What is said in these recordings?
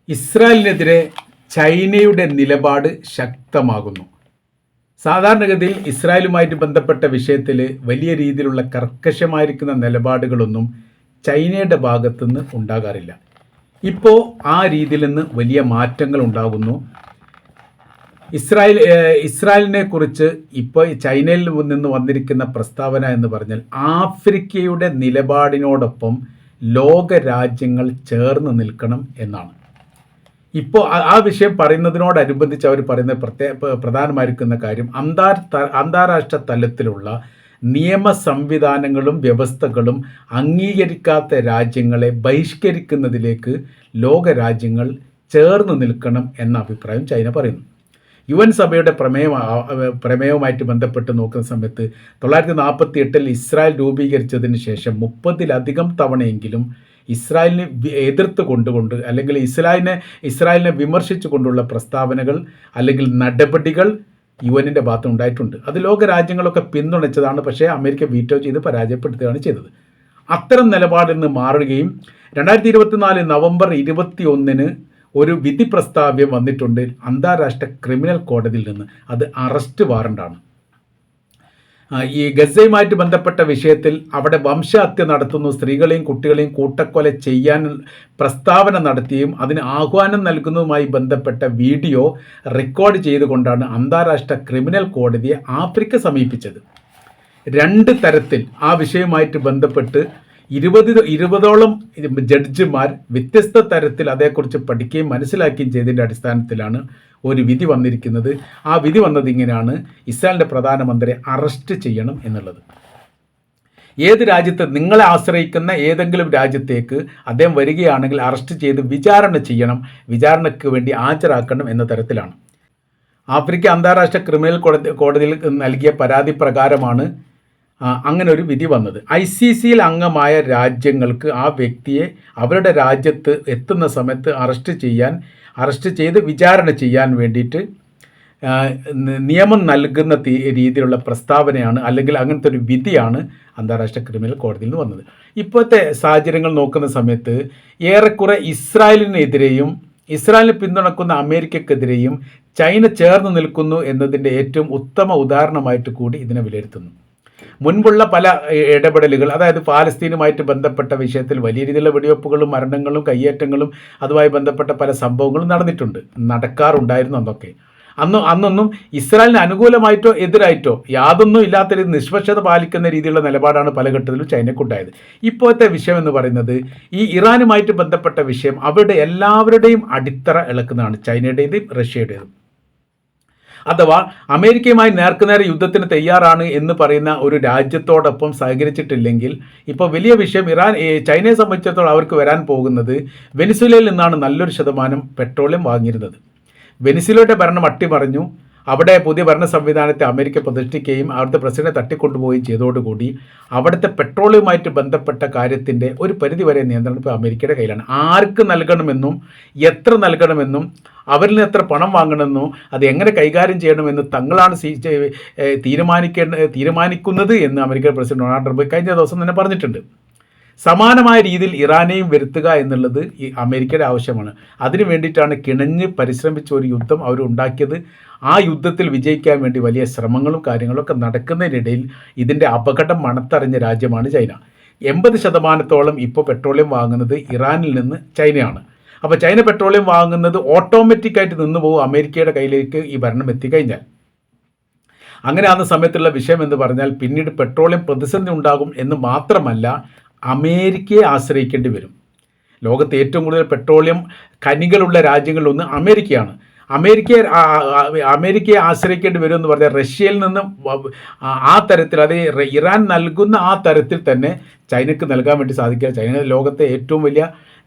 ഇസ്രായേലിനെതിരെ ചൈനയുടെ നിലപാട് ശക്തമാകുന്നു. സാധാരണഗതിയിൽ ഇസ്രായേലുമായിട്ട് ബന്ധപ്പെട്ട വിഷയത്തിൽ വലിയ രീതിയിലുള്ള കർക്കശമായിരിക്കുന്ന നിലപാടുകളൊന്നും ചൈനയുടെ ഭാഗത്തുനിന്ന് ഉണ്ടാകാറില്ല. ഇപ്പോൾ ആ രീതിയിൽ നിന്ന് വലിയ മാറ്റങ്ങൾ ഉണ്ടാകുന്നു. ഇസ്രായേലിനെ കുറിച്ച് ഇപ്പോൾ ചൈനയിൽ നിന്ന് വന്നിരിക്കുന്ന പ്രസ്താവന എന്ന് പറഞ്ഞാൽ ആഫ്രിക്കയുടെ നിലപാടിനോടൊപ്പം ലോക രാജ്യങ്ങൾ ചേർന്ന് നിൽക്കണം എന്നാണ്. ഇപ്പോൾ ആ വിഷയം പറയുന്നതിനോടനുബന്ധിച്ച് അവർ പറയുന്ന പ്രധാനമായിരിക്കുന്ന കാര്യം അന്താരാഷ്ട്ര തലത്തിലുള്ള നിയമ സംവിധാനങ്ങളും വ്യവസ്ഥകളും അംഗീകരിക്കാത്ത രാജ്യങ്ങളെ ബഹിഷ്കരിക്കുന്നതിലേക്ക് ലോക രാജ്യങ്ങൾ ചേർന്ന് നിൽക്കണം എന്ന അഭിപ്രായം ചൈന പറയുന്നു. UN സഭയുടെ പ്രമേയവുമായിട്ട് ബന്ധപ്പെട്ട് നോക്കുന്ന സമയത്ത് 1948 ഇസ്രായേൽ രൂപീകരിച്ചതിന് ശേഷം 30-ലധികം തവണയെങ്കിലും ഇസ്രായേലിനെ എതിർത്ത് കൊണ്ടുകൊണ്ട് അല്ലെങ്കിൽ ഇസ്രായേലിനെ വിമർശിച്ചു കൊണ്ടുള്ള പ്രസ്താവനകൾ അല്ലെങ്കിൽ നടപടികൾ UN ഭാഗത്ത് ഉണ്ടായിട്ടുണ്ട്. അത് ലോക രാജ്യങ്ങളൊക്കെ പിന്തുണച്ചതാണ്. പക്ഷേ അമേരിക്ക വീറ്റോ ചെയ്ത് പരാജയപ്പെടുത്തുകയാണ് ചെയ്തത്. അത്തരം നിലപാടിൽ നിന്ന് മാറുകയും 2024 നവംബർ 21 ഒരു വിധി പ്രസ്താവ്യം വന്നിട്ടുണ്ട് അന്താരാഷ്ട്ര ക്രിമിനൽ കോടതിയിൽ നിന്ന്. അത് അറസ്റ്റ് വാറണ്ടാണ്. ഈ ഗസയുമായിട്ട് ബന്ധപ്പെട്ട വിഷയത്തിൽ അവിടെ വംശഹത്യ നടത്തുന്നു, സ്ത്രീകളെയും കുട്ടികളെയും കൂട്ടക്കൊല ചെയ്യാൻ പ്രസ്താവന നടത്തിയും അതിന് ആഹ്വാനം നൽകുന്നതുമായി ബന്ധപ്പെട്ട വീഡിയോ റെക്കോർഡ് ചെയ്തുകൊണ്ടാണ് അന്താരാഷ്ട്ര ക്രിമിനൽ കോടതിയെ ആഫ്രിക്ക സമീപിച്ചത്. 2 തരത്തിൽ ആ വിഷയവുമായിട്ട് ബന്ധപ്പെട്ട് 20ഓളം ജഡ്ജിമാർ വ്യത്യസ്ത തരത്തിൽ അതേക്കുറിച്ച് പഠിക്കുകയും മനസ്സിലാക്കുകയും ചെയ്തതിൻ്റെ അടിസ്ഥാനത്തിലാണ് ഒരു വിധി വന്നിരിക്കുന്നത്. ആ വിധി വന്നത് ഇങ്ങനെയാണ്: ഇസ്രായേലിൻ്റെ പ്രധാനമന്ത്രിയെ അറസ്റ്റ് ചെയ്യണം എന്നുള്ളത്. ഏത് രാജ്യത്ത് നിങ്ങളെ ആശ്രയിക്കുന്ന ഏതെങ്കിലും രാജ്യത്തേക്ക് അദ്ദേഹം വരികയാണെങ്കിൽ അറസ്റ്റ് ചെയ്ത് വിചാരണ ചെയ്യണം, വിചാരണയ്ക്ക് വേണ്ടി ഹാജരാക്കണം എന്ന തരത്തിലാണ്. ആഫ്രിക്ക അന്താരാഷ്ട്ര ക്രിമിനൽ കോടതിയിൽ നൽകിയ പരാതി പ്രകാരമാണ് അങ്ങനെ ഒരു വിധി വന്നത്. ICCയിൽ അംഗമായ രാജ്യങ്ങൾക്ക് ആ വ്യക്തിയെ അവരുടെ രാജ്യത്ത് എത്തുന്ന സമയത്ത് അറസ്റ്റ് ചെയ്ത് വിചാരണ ചെയ്യാൻ വേണ്ടിയിട്ട് നിയമം നൽകുന്ന രീതിയിലുള്ള പ്രസ്താവനയാണ് അല്ലെങ്കിൽ അങ്ങനത്തെ ഒരു വിധിയാണ് അന്താരാഷ്ട്ര ക്രിമിനൽ കോടതിയിൽ നിന്ന് വന്നത്. ഇപ്പോഴത്തെ സാഹചര്യങ്ങൾ നോക്കുന്ന സമയത്ത് ഏറെക്കുറെ ഇസ്രായേലിനെതിരെയും ഇസ്രായേലിനെ പിന്തുണക്കുന്ന അമേരിക്കക്കെതിരെയും ചൈന ചേർന്ന് നിൽക്കുന്നു എന്നതിൻ്റെ ഏറ്റവും ഉത്തമ ഉദാഹരണമായിട്ട് കൂടി ഇതിനെ വിലയിരുത്തുന്നു. മുൻപുള്ള പല ഇടപെടലുകൾ, അതായത് പാലസ്തീനുമായിട്ട് ബന്ധപ്പെട്ട വിഷയത്തിൽ വലിയ രീതിയിലുള്ള വെടിവെപ്പുകളും മരണങ്ങളും കയ്യേറ്റങ്ങളും അതുമായി ബന്ധപ്പെട്ട പല സംഭവങ്ങളും നടക്കാറുണ്ടായിരുന്നു. അന്നൊന്നും ഇസ്രായേലിന് അനുകൂലമായിട്ടോ എതിരായിട്ടോ യാതൊന്നും ഇല്ലാത്ത രീതി നിഷ്പക്ഷത പാലിക്കുന്ന രീതിയിലുള്ള നിലപാടാണ് പല ഘട്ടത്തിലും ചൈനക്കുണ്ടായത്. ഇപ്പോഴത്തെ വിഷയം എന്ന് പറയുന്നത് ഈ ഇറാനുമായിട്ട് ബന്ധപ്പെട്ട വിഷയം അവരുടെ എല്ലാവരുടെയും അടിത്തറ ഇളക്കുന്നതാണ്, ചൈനയുടേതും റഷ്യയുടേതും. അഥവാ അമേരിക്കയുമായി നേർക്കുനേരെ യുദ്ധത്തിന് തയ്യാറാണ് എന്ന് പറയുന്ന ഒരു രാജ്യത്തോടൊപ്പം സഹകരിച്ചിട്ടില്ലെങ്കിൽ ഇപ്പോൾ വലിയ വിഷയം ചൈനയെ സംബന്ധിച്ചിടത്തോളം അവർക്ക് വരാൻ പോകുന്നത് വെനിസ്വേലയിൽ നിന്നാണ് നല്ലൊരു ശതമാനം പെട്രോളിയം വാങ്ങിയിരുന്നത്. വെനിസ്വേലയുടെ ഭരണം അട്ടിമറിഞ്ഞു. അവിടെ പുതിയ ഭരണ സംവിധാനത്തെ അമേരിക്ക പ്രതിഷ്ഠിക്കുകയും അവിടുത്തെ പ്രസിഡന്റ് തട്ടിക്കൊണ്ടുപോവുകയും ചെയ്തതോടുകൂടി അവിടുത്തെ പെട്രോളിയവുമായിട്ട് ബന്ധപ്പെട്ട കാര്യത്തിൻ്റെ ഒരു പരിധിവരെ നിയന്ത്രണം ഇപ്പോൾ അമേരിക്കയുടെ കയ്യിലാണ്. ആർക്ക് നൽകണമെന്നും എത്ര നൽകണമെന്നും അവരിൽ നിന്ന് എത്ര പണം വാങ്ങണമെന്നും അത് എങ്ങനെ കൈകാര്യം ചെയ്യണമെന്ന് തങ്ങളാണ് തീരുമാനിക്കുന്നത് എന്ന് അമേരിക്കൻ പ്രസിഡന്റ് ഡൊണാൾഡ് ട്രംപ് കഴിഞ്ഞ ദിവസം തന്നെ പറഞ്ഞിട്ടുണ്ട്. സമാനമായ രീതിയിൽ ഇറാനെയും വരുത്തുക എന്നുള്ളത് ഈ അമേരിക്കയുടെ ആവശ്യമാണ്. അതിനു വേണ്ടിയിട്ടാണ് കിണഞ്ഞ് പരിശ്രമിച്ച ഒരു യുദ്ധം അവർ ഉണ്ടാക്കിയത്. ആ യുദ്ധത്തിൽ വിജയിക്കാൻ വേണ്ടി വലിയ ശ്രമങ്ങളും കാര്യങ്ങളൊക്കെ നടക്കുന്നതിനിടയിൽ ഇതിൻ്റെ അപകടം മണത്തറിഞ്ഞ രാജ്യമാണ് ചൈന. 80% ഇപ്പോൾ പെട്രോളിയം വാങ്ങുന്നത് ഇറാനിൽ നിന്ന് ചൈനയാണ്. അപ്പോൾ ചൈന പെട്രോളിയം വാങ്ങുന്നത് ഓട്ടോമാറ്റിക്കായിട്ട് നിന്ന് പോകും അമേരിക്കയുടെ കയ്യിലേക്ക് ഈ ഭരണം എത്തിക്കഴിഞ്ഞാൽ. അങ്ങനെ ആകുന്ന സമയത്തുള്ള വിഷയം എന്ന് പറഞ്ഞാൽ പിന്നീട് പെട്രോളിയം പ്രതിസന്ധി ഉണ്ടാകും എന്ന് മാത്രമല്ല, അമേരിക്കയെ ആശ്രയിക്കേണ്ടി വരും. ലോകത്ത് ഏറ്റവും കൂടുതൽ പെട്രോളിയം ഖനികളുള്ള രാജ്യങ്ങളിലൊന്ന് അമേരിക്കയാണ്. അമേരിക്കയെ ആശ്രയിക്കേണ്ടി വരും എന്ന് പറഞ്ഞാൽ റഷ്യയിൽ നിന്ന് ആ തരത്തിൽ, അതായത് ഇറാൻ നൽകുന്ന ആ തരത്തിൽ തന്നെ ചൈനയ്ക്ക് നൽകാൻ വേണ്ടി സാധിക്കുക. ചൈന ലോകത്തെ ഏറ്റവും വലിയ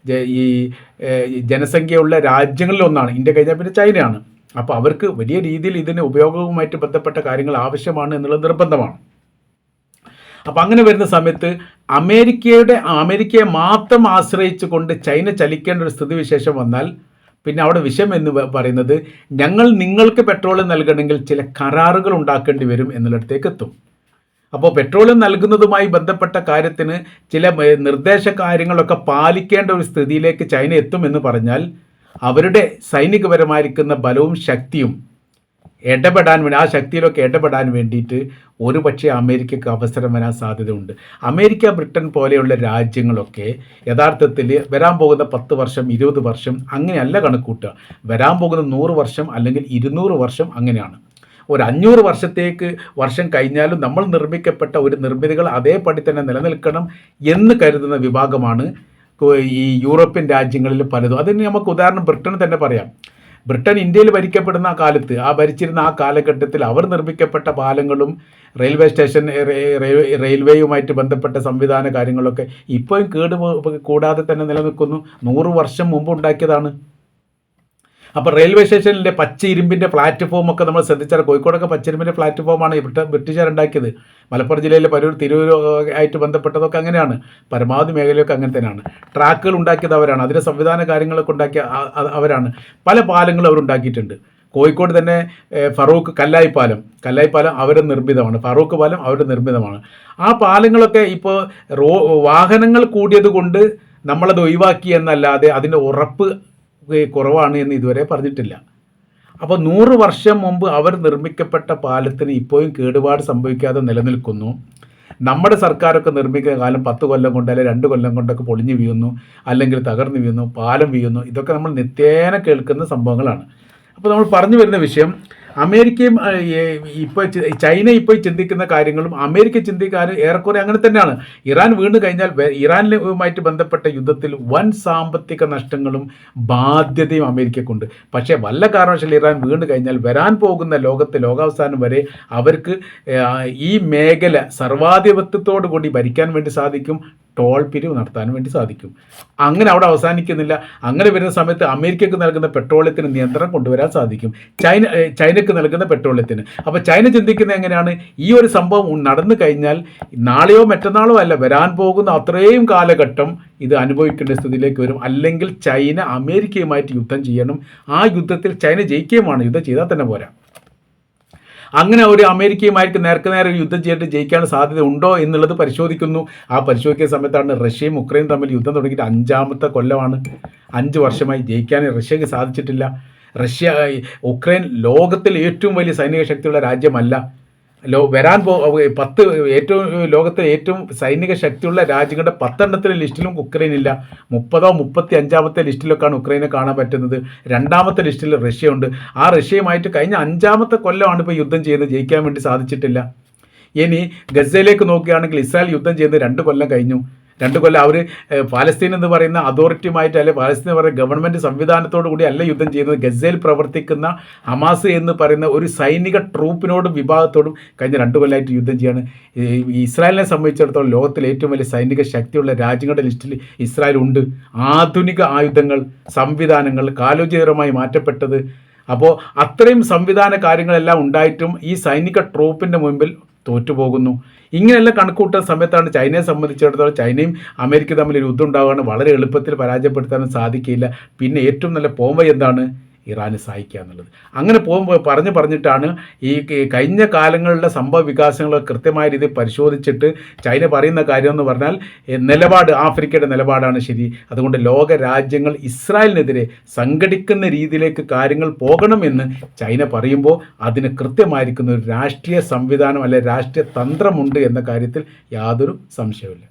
ഈ ജനസംഖ്യയുള്ള രാജ്യങ്ങളിലൊന്നാണ്. ഇന്ത്യ കഴിഞ്ഞാൽ പിന്നെ ചൈനയാണ്. അപ്പോൾ അവർക്ക് വലിയ രീതിയിൽ ഇതിന് ഉപയോഗവുമായിട്ട് ബന്ധപ്പെട്ട കാര്യങ്ങൾ ആവശ്യമാണ് എന്നുള്ളത് നിർബന്ധമാണ്. അപ്പം അങ്ങനെ വരുന്ന സമയത്ത് അമേരിക്കയെ മാത്രം ആശ്രയിച്ചു കൊണ്ട് ചൈന ചലിക്കേണ്ട ഒരു സ്ഥിതിവിശേഷം വന്നാൽ പിന്നെ അവിടെ വിഷയം എന്ന് പറയുന്നത് നിങ്ങൾക്ക് പെട്രോളിയം നൽകണമെങ്കിൽ ചില കരാറുകൾ ഉണ്ടാക്കേണ്ടി വരും എന്നുള്ളിടത്തേക്ക് എത്തും. അപ്പോൾ പെട്രോളിയം നൽകുന്നതുമായി ബന്ധപ്പെട്ട കാര്യത്തിന് ചില നിർദ്ദേശ കാര്യങ്ങളൊക്കെ പാലിക്കേണ്ട ഒരു സ്ഥിതിയിലേക്ക് ചൈന എത്തുമെന്ന് പറഞ്ഞാൽ അവരുടെ സൈനികപരമായിരിക്കുന്ന ബലവും ശക്തിയും ഇടപെടാൻ വേണ്ടി, ആ ശക്തിയിലൊക്കെ ഇടപെടാൻ വേണ്ടിയിട്ട് ഒരു പക്ഷേ അമേരിക്കയ്ക്ക് അവസരം വരാൻ സാധ്യതയുണ്ട്. അമേരിക്ക, ബ്രിട്ടൻ പോലെയുള്ള രാജ്യങ്ങളൊക്കെ യഥാർത്ഥത്തിൽ വരാൻ പോകുന്ന 10 വർഷം 20 വർഷം അങ്ങനെയല്ല കണക്കൂട്ടുക. വരാൻ പോകുന്ന 100 വർഷം അല്ലെങ്കിൽ 200 വർഷം അങ്ങനെയാണ്. ഒരു 500 വർഷം കഴിഞ്ഞാലും നമ്മൾ നിർമ്മിക്കപ്പെട്ട ഒരു നിർമ്മിതികൾ അതേപടി തന്നെ നിലനിൽക്കണം എന്ന് കരുതുന്ന വിഭാഗമാണ് ഈ യൂറോപ്യൻ രാജ്യങ്ങളിൽ പലതും. അതിന് നമുക്ക് ഉദാഹരണം ബ്രിട്ടൻ തന്നെ പറയാം. ബ്രിട്ടൻ ഇന്ത്യയിൽ ഭരിക്കപ്പെടുന്ന കാലത്ത്, ഭരിച്ചിരുന്ന ആ കാലഘട്ടത്തിൽ അവർ നിർമ്മിക്കപ്പെട്ട പാലങ്ങളും റെയിൽവേ സ്റ്റേഷൻ, റെയിൽവേയുമായിട്ട് ബന്ധപ്പെട്ട സംവിധാന കാര്യങ്ങളൊക്കെ ഇപ്പോഴും കൂടാതെ തന്നെ നിലനിൽക്കുന്നു. 100 വർഷം മുമ്പ് ഉണ്ടാക്കിയതാണ്. അപ്പോൾ റെയിൽവേ സ്റ്റേഷനിലെ പച്ച ഇരുമ്പിൻ്റെ പ്ലാറ്റ്ഫോമൊക്കെ നമ്മൾ ശ്രദ്ധിച്ചാൽ, കോഴിക്കോടൊക്കെ പച്ച ഇരുമ്പിൻ്റെ പ്ലാറ്റ്ഫോമാണ് ബ്രിട്ടീഷുകാരുണ്ടാക്കിയത്. മലപ്പുറം ജില്ലയിലെ തിരൂർ ആയിട്ട് ബന്ധപ്പെട്ടതൊക്കെ അങ്ങനെയാണ്. പരമാവധി മേഖലയൊക്കെ അങ്ങനെ തന്നെയാണ്. ട്രാക്കുകൾ ഉണ്ടാക്കിയത് അവരാണ്, അതിൻ്റെ സംവിധാന കാര്യങ്ങളൊക്കെ ഉണ്ടാക്കിയ അവരാണ്. പല പാലങ്ങളും അവരുണ്ടാക്കിയിട്ടുണ്ട്. കോഴിക്കോട് തന്നെ കല്ലായി പാലം അവരുടെ നിർമ്മിതമാണ്. ഫറൂഖ് പാലം അവരുടെ നിർമ്മിതമാണ്. ആ പാലങ്ങളൊക്കെ ഇപ്പോൾ വാഹനങ്ങൾ കൂടിയത് കൊണ്ട് നമ്മളത് ഒഴിവാക്കി എന്നല്ലാതെ അതിൻ്റെ ഉറപ്പ് കുറവാണ് എന്ന് ഇതുവരെ പറഞ്ഞിട്ടില്ല. അപ്പോൾ 100 വർഷം മുമ്പ് അവർ നിർമ്മിക്കപ്പെട്ട പാലത്തിന് ഇപ്പോഴും കേടുപാട് സംഭവിക്കാതെ നിലനിൽക്കുന്നു. നമ്മുടെ സർക്കാരൊക്കെ നിർമ്മിക്കുന്ന കാലം 10 കൊല്ലം കൊണ്ട് അല്ലെങ്കിൽ 2 കൊല്ലം കൊണ്ടൊക്കെ പൊളിഞ്ഞു വീഴുന്നു, അല്ലെങ്കിൽ തകർന്നു വീഴുന്നു, പാലം വീഴുന്നു. ഇതൊക്കെ നമ്മൾ നിത്യേന കേൾക്കുന്ന സംഭവങ്ങളാണ്. അപ്പോൾ നമ്മൾ പറഞ്ഞു വരുന്ന വിഷയം, അമേരിക്കയും ചൈന ഇപ്പോൾ ചിന്തിക്കുന്ന കാര്യങ്ങളും അമേരിക്ക ചിന്തിക്കാനും ഏറെക്കുറെ അങ്ങനെ തന്നെയാണ്. ഇറാൻ വീണ് കഴിഞ്ഞാൽ ഇറാനുമായിട്ട് ബന്ധപ്പെട്ട യുദ്ധത്തിൽ വൻ സാമ്പത്തിക നഷ്ടങ്ങളും ബാധ്യതയും അമേരിക്കക്കുണ്ട്. പക്ഷേ വല്ല കാരണവശാലും ഇറാൻ വീണ് കഴിഞ്ഞാൽ വരാൻ പോകുന്ന ലോകാവസാനം വരെ അവർക്ക് ഈ മേഖല സർവാധിപത്യത്തോടു കൂടി ഭരിക്കാൻ വേണ്ടി സാധിക്കും, ടോൾ പിരിവ് നടത്താൻ വേണ്ടി സാധിക്കും. അങ്ങനെ അവിടെ അവസാനിക്കുന്നില്ല. അങ്ങനെ വരുന്ന സമയത്ത് അമേരിക്കക്ക് നൽകുന്ന പെട്രോളിയത്തിന് നിയന്ത്രണം കൊണ്ടുവരാൻ സാധിക്കും, ചൈനക്ക് നൽകുന്ന പെട്രോളിയത്തിന്. അപ്പോൾ ചൈന ചിന്തിക്കുന്നത് എങ്ങനെയാണ്, ഈ ഒരു സംഭവം നടന്നു കഴിഞ്ഞാൽ നാളെയോ മറ്റന്നാളോ അല്ല, വരാൻ പോകുന്ന അത്രയും കാലഘട്ടം ഇത് അനുഭവിക്കേണ്ട സ്ഥിതിയിലേക്ക് വരും. അല്ലെങ്കിൽ ചൈന അമേരിക്കയുമായിട്ട് യുദ്ധം ചെയ്യണം. ആ യുദ്ധത്തിൽ ചൈന ജയിക്കുകയുമാണ്. യുദ്ധം ചെയ്താൽ തന്നെ പോരാ. അങ്ങനെ ഒരു അമേരിക്കയുമായിട്ട് നേരെ യുദ്ധം ചെയ്തിട്ട് ജയിക്കാൻ സാധ്യത ഉണ്ടോ എന്നുള്ളത് പരിശോധിക്കുന്നു. ആ പരിശോധിക്കുന്ന സമയത്താണ് റഷ്യയും ഉക്രൈനും തമ്മിൽ യുദ്ധം തുടങ്ങിയിട്ട് 5ാമത്തെ കൊല്ലമാണ്. 5 വർഷമായി ജയിക്കാൻ റഷ്യക്ക് സാധിച്ചിട്ടില്ല. ഉക്രൈൻ ലോകത്തിൽ ഏറ്റവും വലിയ സൈനിക ശക്തിയുള്ള രാജ്യമല്ല. ലോകത്തെ ഏറ്റവും സൈനിക ശക്തിയുള്ള രാജ്യങ്ങളുടെ 10 ലിസ്റ്റിലും ഉക്രൈനില്ല. 30ഓ 35ാമത്തെ ലിസ്റ്റിലൊക്കെയാണ് ഉക്രൈനെ കാണാൻ പറ്റുന്നത്. 2ാമത്തെ ലിസ്റ്റിൽ റഷ്യ ഉണ്ട്. ആ റഷ്യയുമായിട്ട് കഴിഞ്ഞ 5ാമത്തെ കൊല്ലമാണ് ഇപ്പോൾ യുദ്ധം ചെയ്ത് ജയിക്കാൻ വേണ്ടി സാധിച്ചിട്ടില്ല. ഇനി ഗസയിലേക്ക് നോക്കുകയാണെങ്കിൽ ഇസ്രായേൽ യുദ്ധം ചെയ്ത് 2 കൊല്ലം കഴിഞ്ഞു. 2 കൊല്ലം അവർ പാലസ്തീൻ എന്ന് പറയുന്ന അതോറിറ്റിയുമായിട്ട്, അല്ലെങ്കിൽ പാലസ്തീൻ എന്ന് പറയുന്ന ഗവൺമെൻറ് സംവിധാനത്തോടു കൂടി അല്ല യുദ്ധം ചെയ്യുന്നത്. ഗസയിൽ പ്രവർത്തിക്കുന്ന ഹമാസ് എന്ന് പറയുന്ന ഒരു സൈനിക ട്രൂപ്പിനോടും വിഭാഗത്തോടും കഴിഞ്ഞ 2 കൊല്ലമായിട്ട് യുദ്ധം ചെയ്യാണ്. ഇസ്രായേലിനെ സംബന്ധിച്ചിടത്തോളം ലോകത്തിലെ ഏറ്റവും വലിയ സൈനിക ശക്തിയുള്ള രാജ്യങ്ങളുടെ ലിസ്റ്റിൽ ഇസ്രായേൽ ഉണ്ട്. ആധുനിക ആയുധങ്ങൾ, സംവിധാനങ്ങൾ കാലോചിതമായി മാറ്റപ്പെട്ടത്. അപ്പോൾ അത്രയും സംവിധാന കാര്യങ്ങളെല്ലാം ഉണ്ടായിട്ടും ഈ സൈനിക ട്രൂപ്പിൻ്റെ മുമ്പിൽ തോറ്റുപോകുന്നു. ഇങ്ങനെയെല്ലാം കണക്കൂട്ടുന്ന സമയത്താണ് ചൈനയെ സംബന്ധിച്ചിടത്തോളം ചൈനയും അമേരിക്ക തമ്മിൽ ഒരു യുദ്ധം ഉണ്ടാവുകയാണ്. വളരെ എളുപ്പത്തിൽ പരാജയപ്പെടുത്താനും സാധിക്കില്ല. പിന്നെ ഏറ്റവും നല്ല പോംവഴി എന്താണ്, ഇറാന് സഹായിക്കുക എന്നുള്ളത്. അങ്ങനെ പറഞ്ഞിട്ടാണ് ഈ കഴിഞ്ഞ കാലങ്ങളിലെ സംഭവ വികാസങ്ങളൊക്കെ കൃത്യമായ രീതിയിൽ പരിശോധിച്ചിട്ട് ചൈന പറയുന്ന കാര്യം എന്ന് പറഞ്ഞാൽ ആഫ്രിക്കയുടെ നിലപാടാണ് ശരി. അതുകൊണ്ട് ലോക രാജ്യങ്ങൾ ഇസ്രായേലിനെതിരെ സംഘടിക്കുന്ന രീതിയിലേക്ക് കാര്യങ്ങൾ പോകണമെന്ന് ചൈന പറയുമ്പോൾ അതിന് കൃത്യമായിരിക്കുന്ന ഒരു രാഷ്ട്രീയ സംവിധാനം, അല്ലെ രാഷ്ട്രീയ തന്ത്രമുണ്ട് എന്ന കാര്യത്തിൽ യാതൊരു സംശയവുമില്ല.